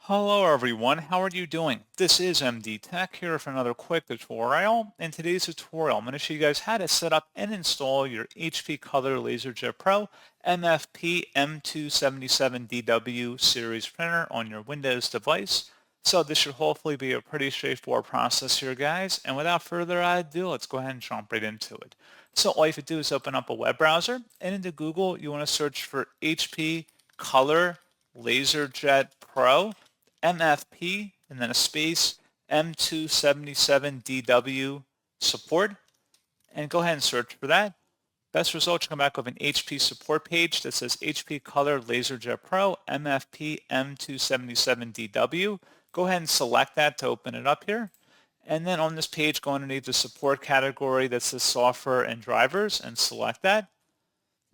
Hello everyone, how are you doing? This is MD Tech here for another quick tutorial. In today's tutorial, I'm going to show you guys how to set up and install your HP Color LaserJet Pro MFP M277dw series printer on your Windows device. So this should hopefully be a pretty straightforward process here, guys. And without further ado, let's go ahead and jump right into it. So all you have to do is open up a web browser, and into Google, you want to search for HP Color LaserJet Pro MFP and then a space M277dw support, and go ahead and search for that. Best results should come back with an HP support page that says HP Color LaserJet Pro MFP M277dw. Go ahead and select that to open it up here. And then on this page, go underneath the support category that says software and drivers and select that.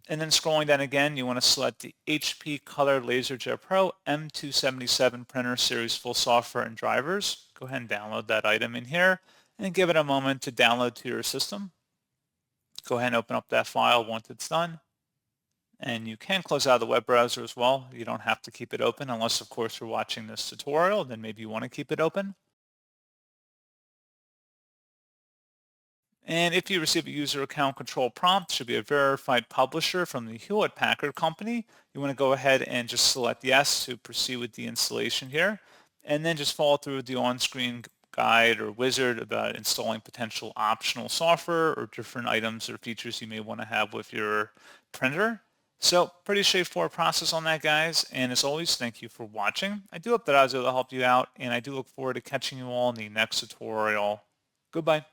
And then scrolling down again, you want to select the HP Color LaserJet Pro M277 printer series full software and drivers. Go ahead and download that item in here and give it a moment to download to your system. Go ahead and open up that file once it's done. And you can close out the web browser as well. You don't have to keep it open unless, of course, you're watching this tutorial. Then maybe you want to keep it open. And if you receive a user account control prompt, it should be a verified publisher from the Hewlett-Packard company. You want to go ahead and just select yes to proceed with the installation here, and then just follow through with the on-screen guide or wizard about installing potential optional software or different items or features you may want to have with your printer. So pretty straightforward process on that, guys. And as always, thank you for watching. I do hope that I was able to help you out, and I do look forward to catching you all in the next tutorial. Goodbye.